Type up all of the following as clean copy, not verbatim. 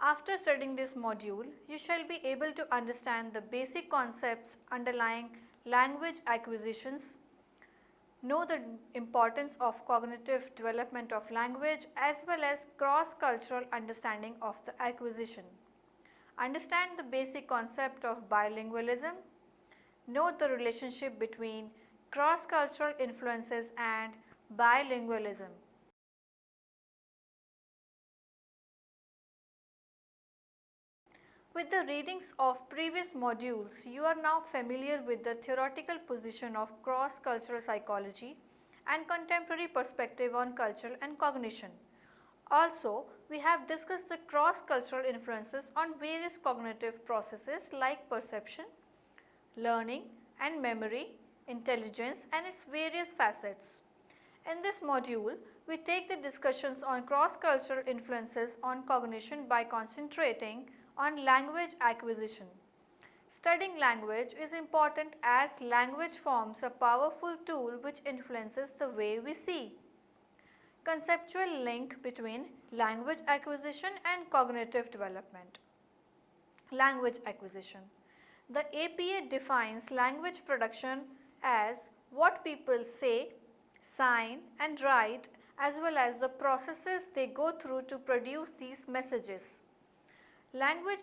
After studying this module, you shall be able to understand the basic concepts underlying language acquisitions, know the importance of cognitive development of language as well as cross-cultural understanding of the acquisition. Understand the basic concept of bilingualism, note the relationship between cross-cultural influences and bilingualism. With the readings of previous modules, you are now familiar with the theoretical position of cross-cultural psychology and contemporary perspective on culture and cognition. Also, we have discussed the cross-cultural influences on various cognitive processes like perception, learning and memory, intelligence and its various facets. In this module, we take the discussions on cross-cultural influences on cognition by concentrating on language acquisition. Studying language is important as language forms a powerful tool which influences the way we see. Conceptual link between language acquisition and cognitive development. Language acquisition. The APA defines language production as what people say, sign and write as well as the processes they go through to produce these messages. Language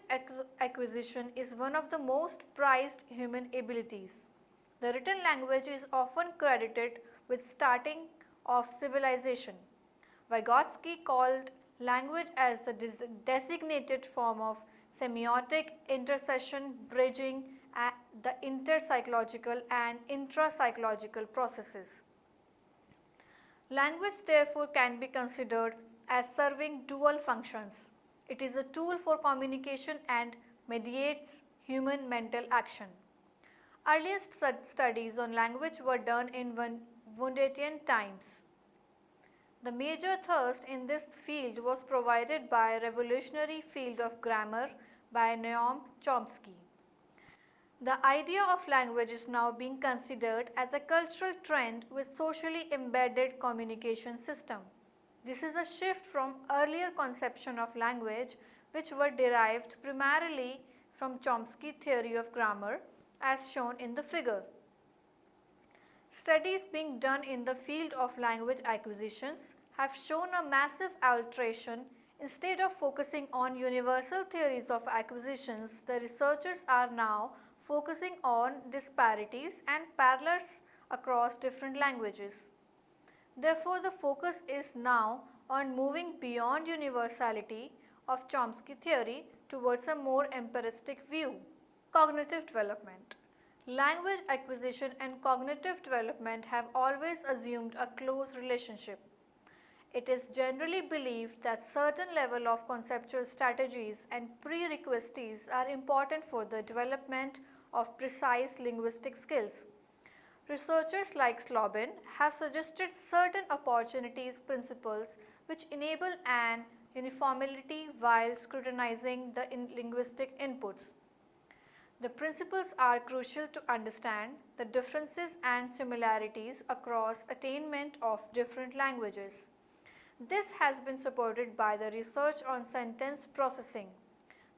acquisition is one of the most prized human abilities. The written language is often credited with starting of civilization. Vygotsky called language as the designated form of semiotic intercession bridging the interpsychological and intrapsychological processes. Language therefore can be considered as serving dual functions. It is a tool for communication and mediates human mental action. Earliest studies on language were done in Woodatian times. The major thrust in this field was provided by a revolutionary field of grammar by Noam Chomsky. The idea of language is now being considered as a cultural trend with socially embedded communication system. This is a shift from earlier conception of language which were derived primarily from Chomsky theory of grammar as shown in the figure. Studies being done in the field of language acquisitions have shown a massive alteration. Instead of focusing on universal theories of acquisitions, the researchers are now focusing on disparities and parallels across different languages. Therefore, the focus is now on moving beyond universality of Chomsky theory towards a more empiristic view. Cognitive development. Language acquisition and cognitive development have always assumed a close relationship. It is generally believed that certain level of conceptual strategies and prerequisites are important for the development of precise linguistic skills. Researchers like Slobin have suggested certain opportunities principles which enable an uniformity while scrutinizing the linguistic inputs. The principles are crucial to understand the differences and similarities across attainment of different languages. This has been supported by the research on sentence processing.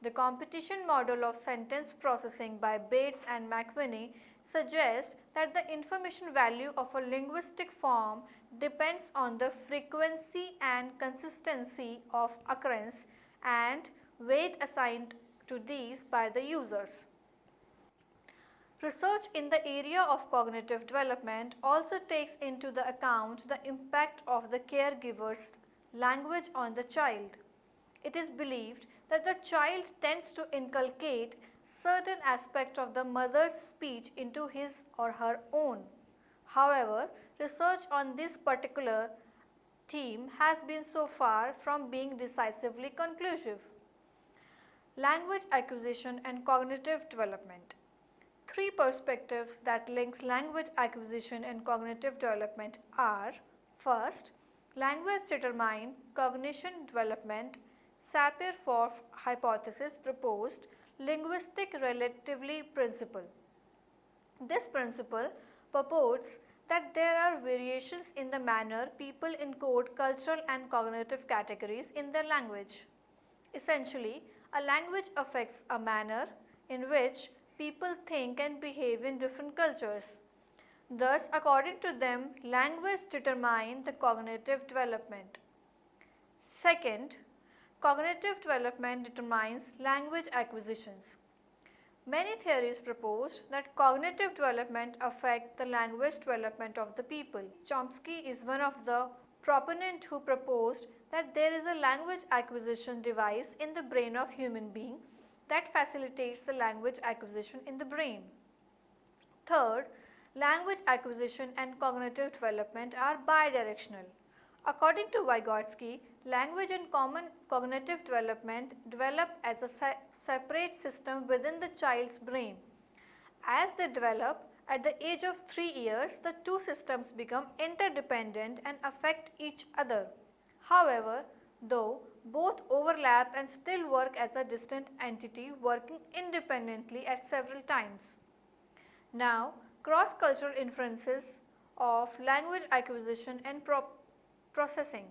The competition model of sentence processing by Bates and McWhinney suggests that the information value of a linguistic form depends on the frequency and consistency of occurrence and weight assigned to these by the users. Research in the area of cognitive development also takes into the account the impact of the caregiver's language on the child. It is believed that the child tends to inculcate certain aspects of the mother's speech into his or her own. However, research on this particular theme has been so far from being decisively conclusive. Language acquisition and cognitive development. Three perspectives that links language acquisition and cognitive development are: first, language determine cognition development. Sapir-Whorf hypothesis proposed linguistic relativity principle. This principle purports that there are variations in the manner people encode cultural and cognitive categories in their language. Essentially, a language affects a manner in which people think and behave in different cultures. Thus, according to them, language determines the cognitive development. Second, cognitive development determines language acquisitions. Many theories propose that cognitive development affect the language development of the people. Chomsky is one of the proponents who proposed that there is a language acquisition device in the brain of human being that facilitates the language acquisition in the brain. Third, language acquisition and cognitive development are bidirectional. According to Vygotsky, language and cognitive development develop as a separate system within the child's brain. As they develop, at the age of 3 years, the two systems become interdependent and affect each other. However, though both overlap and still work as a distinct entity working independently at several times. Now, cross-cultural inferences of language acquisition and processing.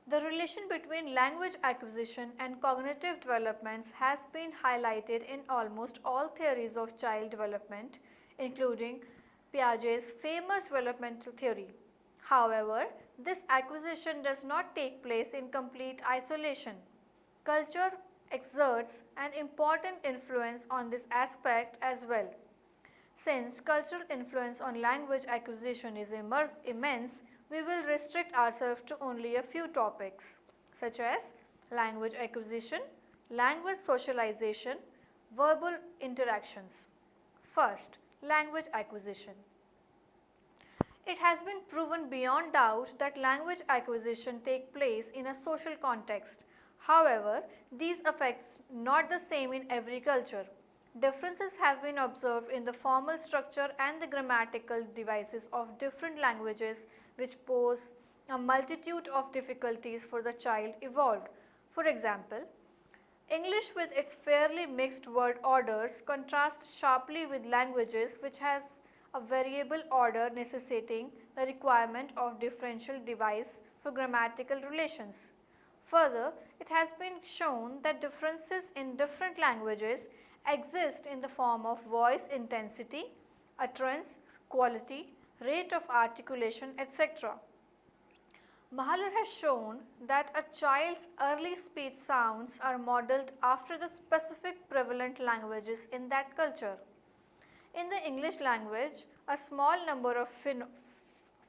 The relation between language acquisition and cognitive developments has been highlighted in almost all theories of child development, including Piaget's famous developmental theory. However, this acquisition does not take place in complete isolation. Culture exerts an important influence on this aspect as well. Since cultural influence on language acquisition is immense, we will restrict ourselves to only a few topics such as language acquisition, language socialization, verbal interactions. First, language acquisition. It has been proven beyond doubt that language acquisition takes place in a social context. However, these effects not the same in every culture. Differences have been observed in the formal structure and the grammatical devices of different languages, which pose a multitude of difficulties for the child evolved. For example, English with its fairly mixed word orders contrasts sharply with languages which has a variable order necessitating the requirement of differential device for grammatical relations. Further, it has been shown that differences in different languages exist in the form of voice intensity, utterance, quality, rate of articulation, etc. Mahler has shown that a child's early speech sounds are modeled after the specific prevalent languages in that culture. In the English language, a small number of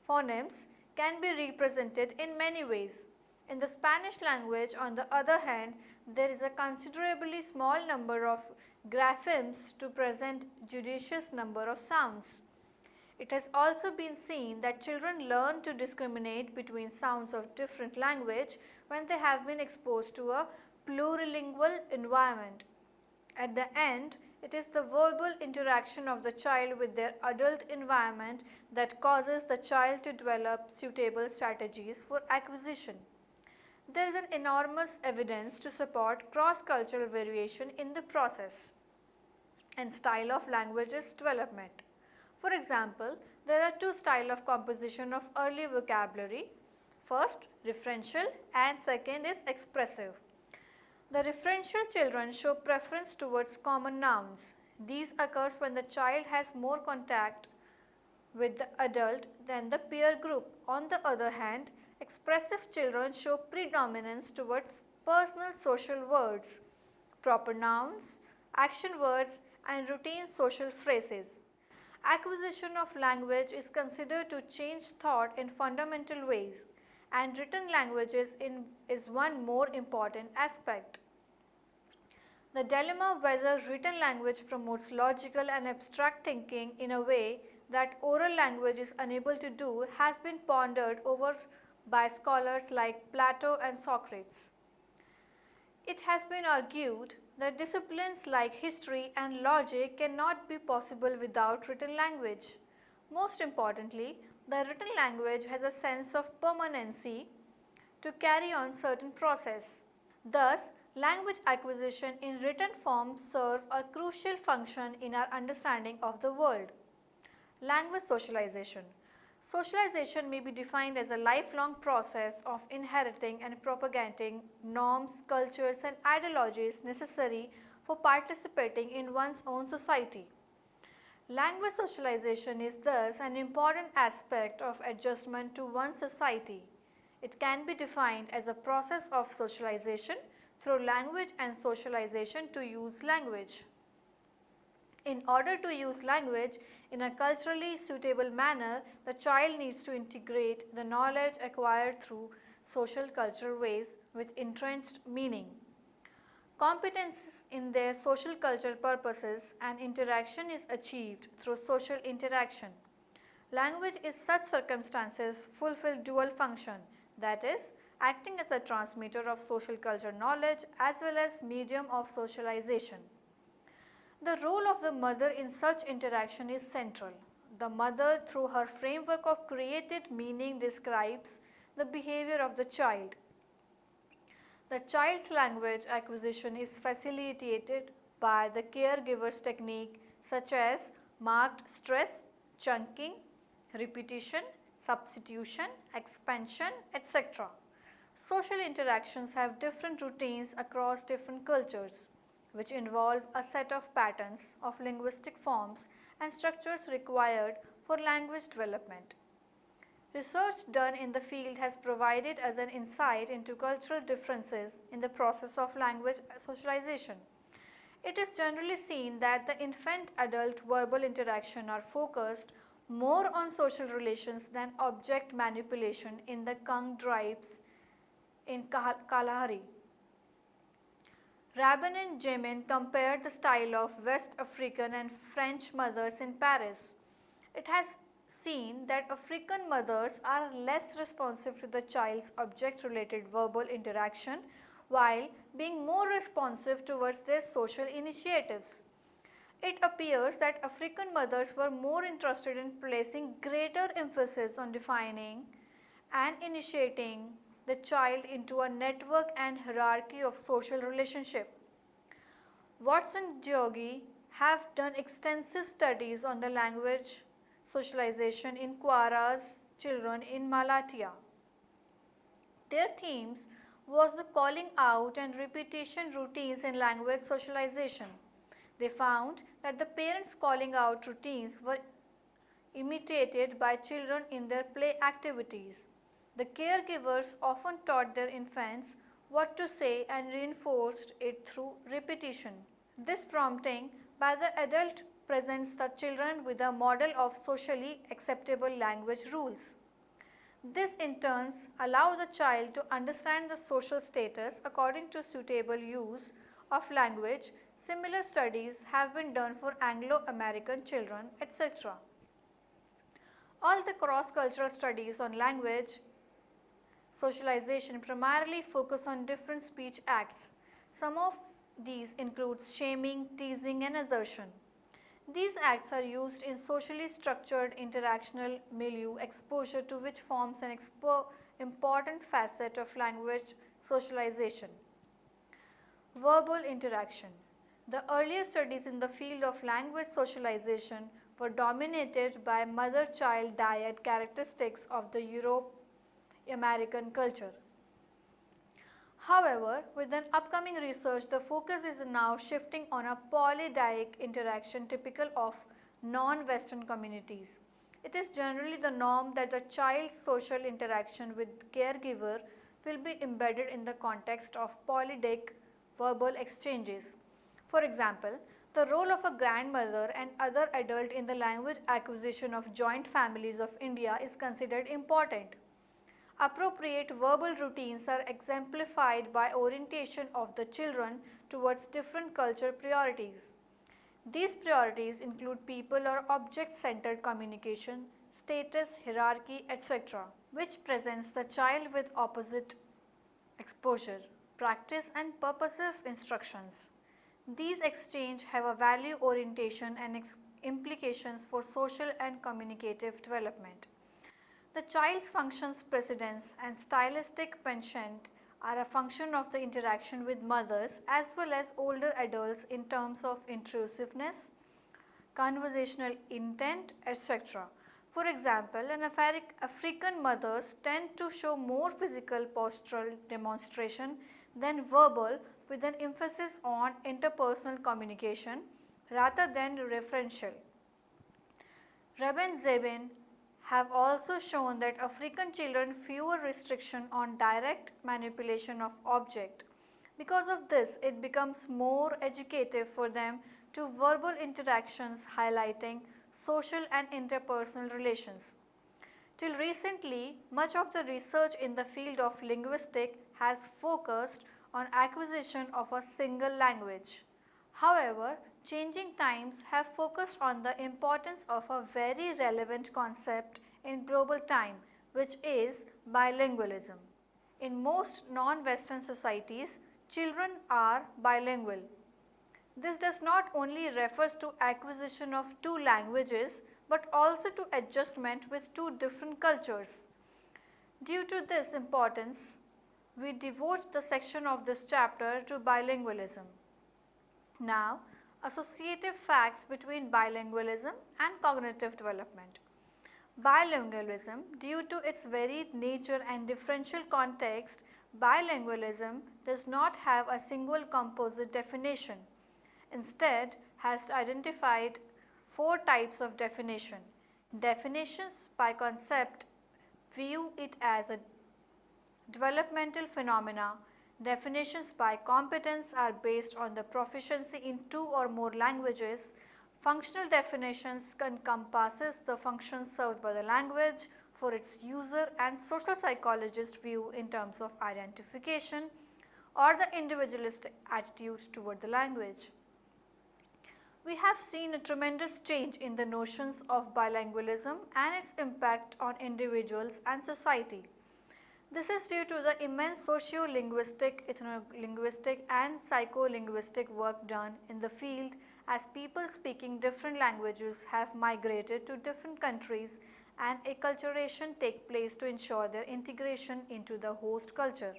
phonemes can be represented in many ways. In the Spanish language, on the other hand, there is a considerably small number of graphemes to present judicious number of sounds. It has also been seen that children learn to discriminate between sounds of different language when they have been exposed to a plurilingual environment. At the end, it is the verbal interaction of the child with their adult environment that causes the child to develop suitable strategies for acquisition. There is an enormous evidence to support cross-cultural variation in the process and style of languages development. For example, there are two styles of composition of early vocabulary. First, referential, and second is expressive. The referential children show preference towards common nouns. These occurs when the child has more contact with the adult than the peer group. On the other hand, expressive children show predominance towards personal social words, proper nouns, action words, and routine social phrases. Acquisition of language is considered to change thought in fundamental ways, and written languages is one more important aspect. The dilemma whether written language promotes logical and abstract thinking in a way that oral language is unable to do has been pondered over by scholars like Plato and Socrates. It has been argued that disciplines like history and logic cannot be possible without written language. Most importantly, the written language has a sense of permanency to carry on certain process. Thus, language acquisition in written form serve a crucial function in our understanding of the world. Language socialization. Socialization may be defined as a lifelong process of inheriting and propagating norms, cultures, and ideologies necessary for participating in one's own society. Language socialization is thus an important aspect of adjustment to one's society. It can be defined as a process of socialization through language and socialization to use language. In order to use language in a culturally suitable manner, the child needs to integrate the knowledge acquired through social cultural ways with entrenched meaning. Competences in their social cultural purposes and interaction is achieved through social interaction. Language in such circumstances fulfill dual function, that is, acting as a transmitter of social cultural knowledge as well as medium of socialization. The role of the mother in such interaction is central. The mother, through her framework of created meaning, describes the behavior of the child. The child's language acquisition is facilitated by the caregiver's technique such as marked stress, chunking, repetition, substitution, expansion, etc. Social interactions have different routines across different cultures, which involve a set of patterns of linguistic forms and structures required for language development. Research done in the field has provided us an insight into cultural differences in the process of language socialization. It is generally seen that the infant-adult verbal interaction are focused more on social relations than object manipulation in the Kung tribes in Kalahari. Rabin and Jamin compared the style of West African and French mothers in Paris. It has seen that African mothers are less responsive to the child's object-related verbal interaction while being more responsive towards their social initiatives. It appears that African mothers were more interested in placing greater emphasis on defining and initiating the child into a network and hierarchy of social relationship. Watson and Georgi have done extensive studies on the language socialization in Quara's children in Malatya. Their themes was the calling out and repetition routines in language socialization. They found that the parents' calling out routines were imitated by children in their play activities. The caregivers often taught their infants what to say and reinforced it through repetition. This prompting by the adult presents the children with a model of socially acceptable language rules. This in turn allows the child to understand the social status according to suitable use of language. Similar studies have been done for Anglo-American children, etc. All the cross-cultural studies on language socialization primarily focus on different speech acts. Some of these include shaming, teasing, and assertion. These acts are used in socially structured interactional milieu, exposure to which forms an important facet of language socialization. Verbal interaction. The earlier studies in the field of language socialization were dominated by mother-child dyad characteristics of the Euro-American culture. However, with an upcoming research, the focus is now shifting on a polydaic interaction typical of non-Western communities. It is generally the norm that the child's social interaction with caregiver will be embedded in the context of polydaic verbal exchanges. For example, the role of a grandmother and other adult in the language acquisition of joint families of India is considered important. Appropriate verbal routines are exemplified by orientation of the children towards different cultural priorities. These priorities include people or object-centered communication, status, hierarchy, etc., which presents the child with opposite exposure, practice, and purposive instructions. These exchanges have a value orientation and implications for social and communicative development. The child's functions precedence and stylistic penchant are a function of the interaction with mothers as well as older adults in terms of intrusiveness, conversational intent, etc. For example, African mothers tend to show more physical postural demonstration than verbal, with an emphasis on interpersonal communication rather than referential. Reben Zebin have also shown that African children fewer restriction on direct manipulation of object. Because of this, it becomes more educative for them to verbal interactions highlighting social and interpersonal relations. Till recently, much of the research in the field of linguistics has focused on acquisition of a single language. However, changing times have focused on the importance of a very relevant concept in global time, which is bilingualism. In most non-Western societies, children are bilingual. This does not only refers to acquisition of two languages, but also to adjustment with two different cultures. Due to this importance, we devote the section of this chapter to bilingualism. Now, associative facts between bilingualism and cognitive development. Bilingualism, due to its very nature and differential context, bilingualism does not have a single composite definition. Instead, has identified four types of definition. Definitions by concept view it as a developmental phenomena. Definitions by competence are based on the proficiency in two or more languages. Functional definitions encompasses the functions served by the language for its user, and social psychologists view in terms of identification or the individualistic attitudes toward the language. We have seen a tremendous change in the notions of bilingualism and its impact on individuals and society. This is due to the immense socio-linguistic, ethno-linguistic and psycho-linguistic work done in the field, as people speaking different languages have migrated to different countries and acculturation take place to ensure their integration into the host culture.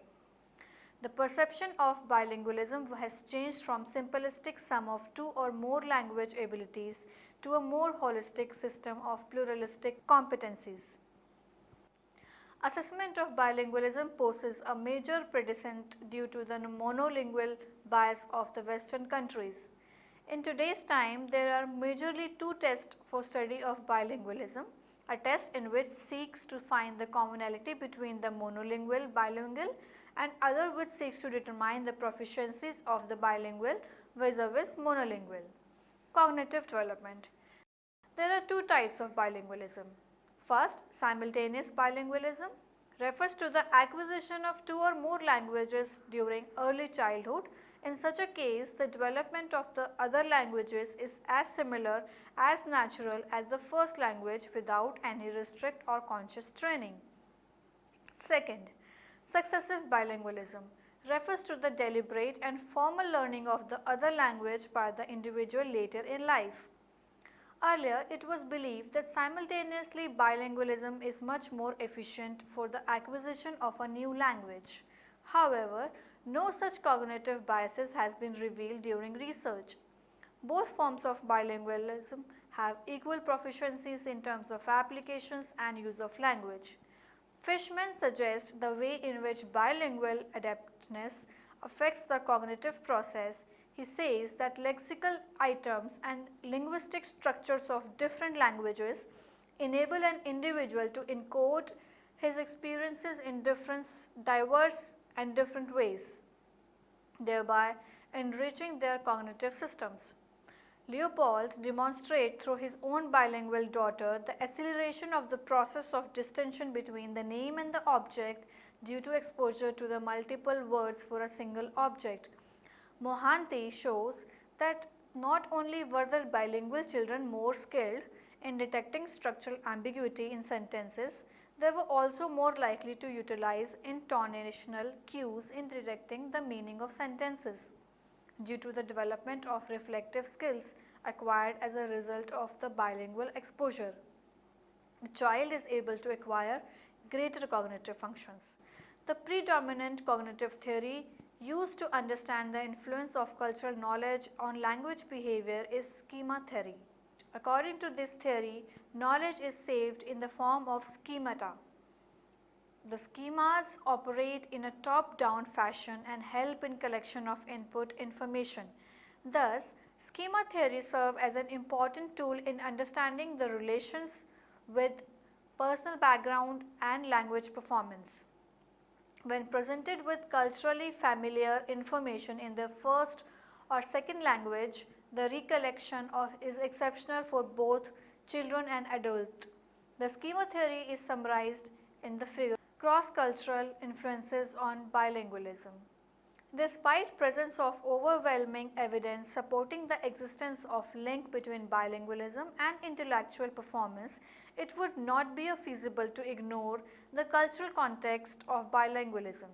The perception of bilingualism has changed from simplistic sum of two or more language abilities to a more holistic system of pluralistic competencies. Assessment of bilingualism poses a major precedent due to the monolingual bias of the Western countries. In today's time, there are majorly two tests for study of bilingualism, a test in which seeks to find the commonality between the monolingual bilingual and other which seeks to determine the proficiencies of the bilingual vis-a-vis monolingual. Cognitive development. There are two types of bilingualism. First, simultaneous bilingualism refers to the acquisition of two or more languages during early childhood. In such a case, the development of the other languages is as similar as natural as the first language without any restrict or conscious training. Second, successive bilingualism refers to the deliberate and formal learning of the other language by the individual later in life. Earlier, it was believed that simultaneously bilingualism is much more efficient for the acquisition of a new language. However, no such cognitive biases has been revealed during research. Both forms of bilingualism have equal proficiencies in terms of applications and use of language. Fishman suggests the way in which bilingual adaptedness affects the cognitive process. He says that lexical items and linguistic structures of different languages enable an individual to encode his experiences in diverse and different ways, thereby enriching their cognitive systems. Leopold demonstrates through his own bilingual daughter the acceleration of the process of distinction between the name and the object due to exposure to the multiple words for a single object. Mohanty shows that not only were the bilingual children more skilled in detecting structural ambiguity in sentences, they were also more likely to utilize intonational cues in detecting the meaning of sentences, due to the development of reflective skills acquired as a result of the bilingual exposure. The child is able to acquire greater cognitive functions. The predominant cognitive theory used to understand the influence of cultural knowledge on language behavior is schema theory. According to this theory, knowledge is saved in the form of schemata. The schemas operate in a top-down fashion and help in collection of input information. Thus, schema theory serve as an important tool in understanding the relations with personal background and language performance. When presented with culturally familiar information in the first or second language, the recollection is exceptional for both children and adults. The schema theory is summarized in the figure cross-cultural influences on bilingualism. Despite presence of overwhelming evidence supporting the existence of link between bilingualism and intellectual performance, it would not be feasible to ignore the cultural context of bilingualism.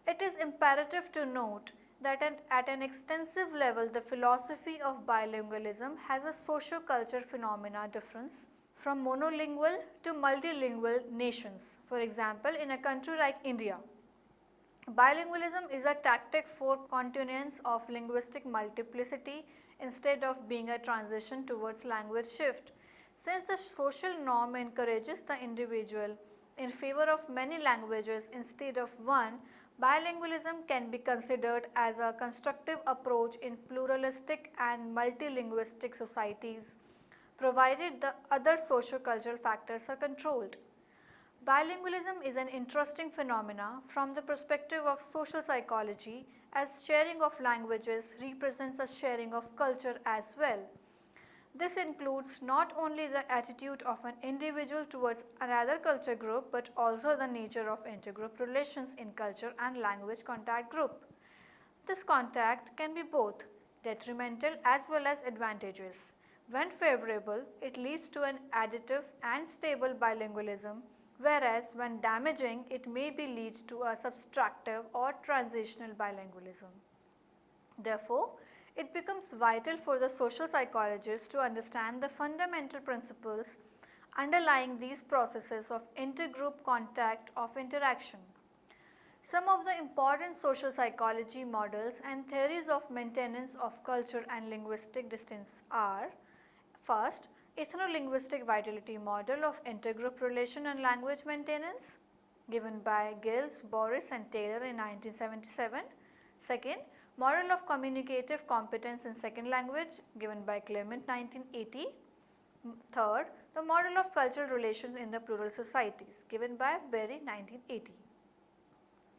It is imperative to note that at an extensive level, the philosophy of bilingualism has a socio-cultural phenomena difference from monolingual to multilingual nations. For example, in a country like India, bilingualism is a tactic for continuance of linguistic multiplicity instead of being a transition towards language shift. Since the social norm encourages the individual in favor of many languages instead of one, bilingualism can be considered as a constructive approach in pluralistic and multilingualistic societies, provided the other socio-cultural factors are controlled. Bilingualism is an interesting phenomena from the perspective of social psychology, as sharing of languages represents a sharing of culture as well. This includes not only the attitude of an individual towards another culture group, but also the nature of intergroup relations in culture and language contact group. This contact can be both detrimental as well as advantageous. When favorable, it leads to an additive and stable bilingualism, whereas when damaging, it may lead to a subtractive or transitional bilingualism. Therefore, it becomes vital for the social psychologists to understand the fundamental principles underlying these processes of intergroup contact of interaction. Some of the important social psychology models and theories of maintenance of culture and linguistic distance are: first, ethno-linguistic vitality model of intergroup relation and language maintenance, given by Gills, Boris and Taylor in 1977. Second, model of communicative competence in second language, given by Clement 1980. Third, the model of cultural relations in the plural societies, given by Berry 1980.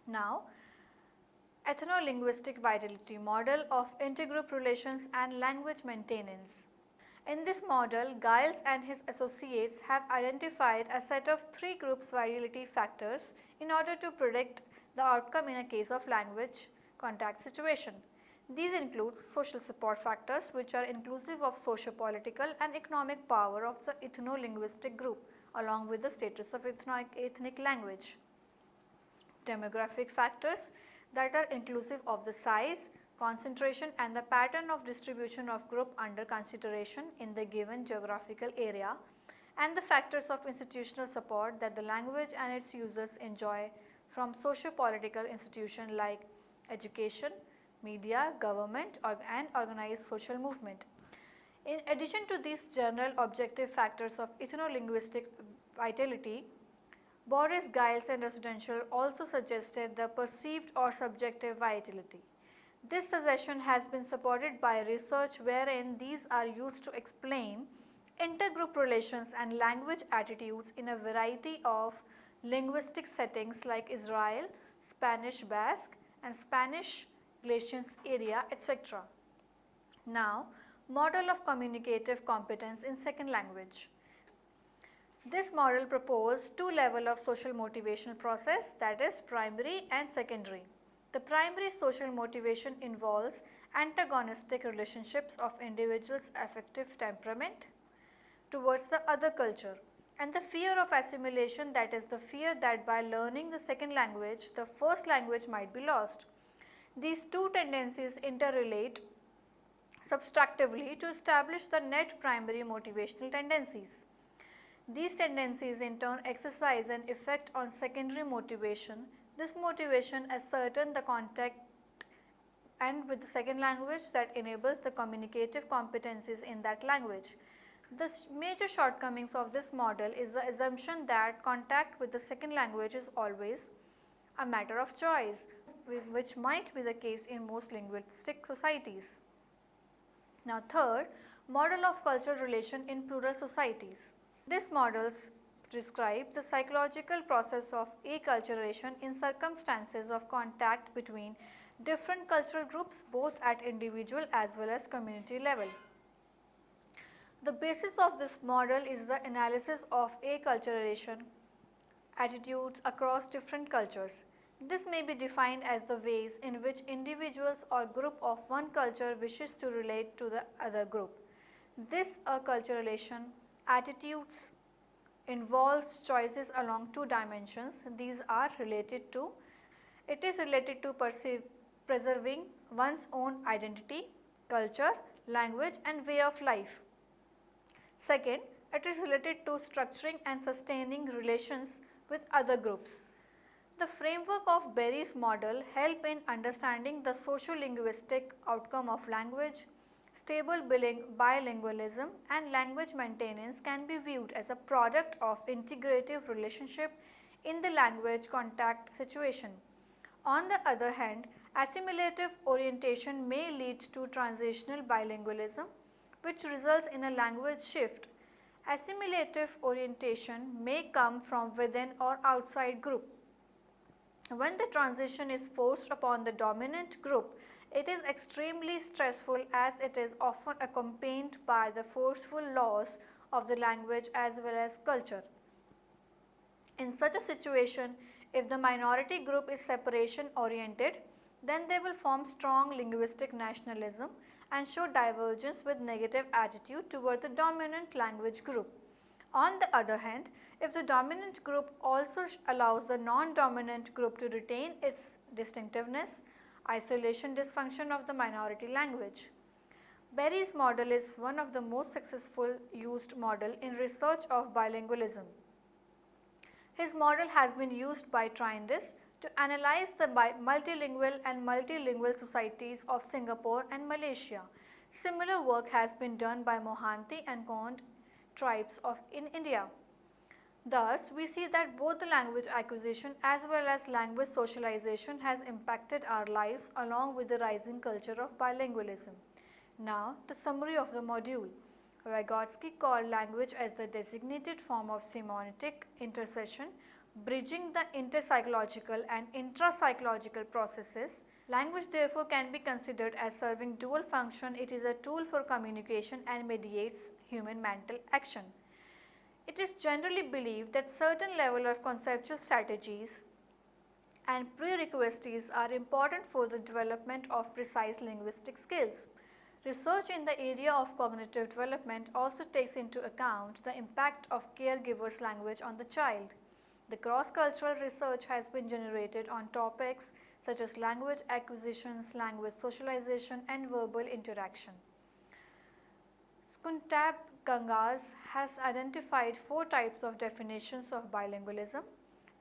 Now, ethno-linguistic vitality model of intergroup relations and language maintenance. In this model, Giles and his associates have identified a set of three groups vitality factors in order to predict the outcome in a case of language contact situation. These include social support factors, which are inclusive of socio-political and economic power of the ethno-linguistic group, along with the status of ethnic language. Demographic factors that are inclusive of the size, concentration and the pattern of distribution of group under consideration in the given geographical area, and the factors of institutional support that the language and its users enjoy from socio-political institutions like education, media, government and organized social movement. In addition to these general objective factors of ethno-linguistic vitality, Boris, Giles and Residential also suggested the perceived or subjective vitality. This suggestion has been supported by research wherein these are used to explain intergroup relations and language attitudes in a variety of linguistic settings like Israel, Spanish Basque and Spanish Galicians area, etc. Now, model of communicative competence in second language. This model proposed two levels of social motivational process, that is primary and secondary. The primary social motivation involves antagonistic relationships of individuals' affective temperament towards the other culture, and the fear of assimilation, that is the fear that by learning the second language, the first language might be lost. These two tendencies interrelate subtractively to establish the net primary motivational tendencies. These tendencies in turn exercise an effect on secondary motivation. This motivation ascertains the contact and with the second language that enables the communicative competencies in that language. The major shortcomings of this model is the assumption that contact with the second language is always a matter of choice, which might be the case in most linguistic societies. Now third, model of cultural relation in plural societies. These models describe the psychological process of acculturation in circumstances of contact between different cultural groups both at individual as well as community level. The basis of this model is the analysis of acculturation attitudes across different cultures. This may be defined as the ways in which individuals or group of one culture wishes to relate to the other group. This acculturation attitudes involves choices along two dimensions. These are related to, it is related to preserving one's own identity, culture, language and way of life. Second, it is related to structuring and sustaining relations with other groups. The framework of Berry's model help in understanding the socio-linguistic outcome of language. Stable bilingualism and language maintenance can be viewed as a product of integrative relationship in the language contact situation. On the other hand, assimilative orientation may lead to transitional bilingualism, which results in a language shift. Assimilative orientation may come from within or outside group. When the transition is forced upon the dominant group, it is extremely stressful as it is often accompanied by the forceful loss of the language as well as culture. In such a situation, if the minority group is separation oriented, then they will form strong linguistic nationalism and show divergence with negative attitude toward the dominant language group. On the other hand, if the dominant group also allows the non-dominant group to retain its distinctiveness, isolation dysfunction of the minority language. Berry's model is one of the most successful used model in research of bilingualism. His model has been used by Trindis to analyze the multilingual and multilingual societies of Singapore and Malaysia. Similar work has been done by Mohanty and Kond tribes in India. Thus, we see that both the language acquisition as well as language socialization has impacted our lives along with the rising culture of bilingualism. Now, the summary of the module. Vygotsky called language as the designated form of semiotic intercession, bridging the interpsychological and intrapsychological processes. Language therefore can be considered as serving dual function. It is a tool for communication and mediates human mental action. It is generally believed that certain level of conceptual strategies and prerequisites are important for the development of precise linguistic skills. Research in the area of cognitive development also takes into account the impact of caregiver's language on the child. The cross-cultural research has been generated on topics such as language acquisitions, language socialization and verbal interaction. Skuntab Gangas has identified 4 types of definitions of bilingualism.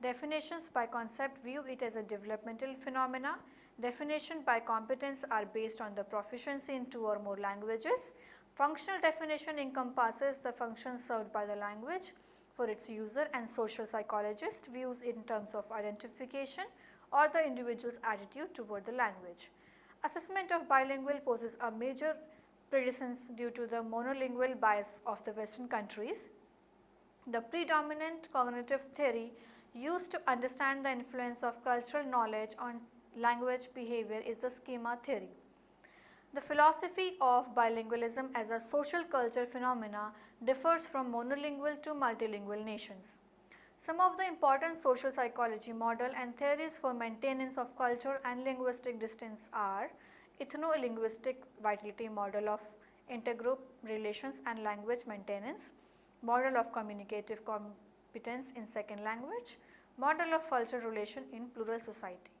Definitions by concept view it as a developmental phenomena. Definition by competence are based on the proficiency in 2 or more languages. Functional definition encompasses the functions served by the language for its user, and social psychologist views in terms of identification or the individual's attitude toward the language. Assessment of bilingual poses a major precedence due to the monolingual bias of the Western countries. The predominant cognitive theory used to understand the influence of cultural knowledge on language behavior is the schema theory. The philosophy of bilingualism as a social culture phenomena differs from monolingual to multilingual nations. Some of the important social psychology model and theories for maintenance of culture and linguistic distance are ethno-linguistic vitality model of intergroup relations and language maintenance, model of communicative competence in second language, model of cultural relation in plural society.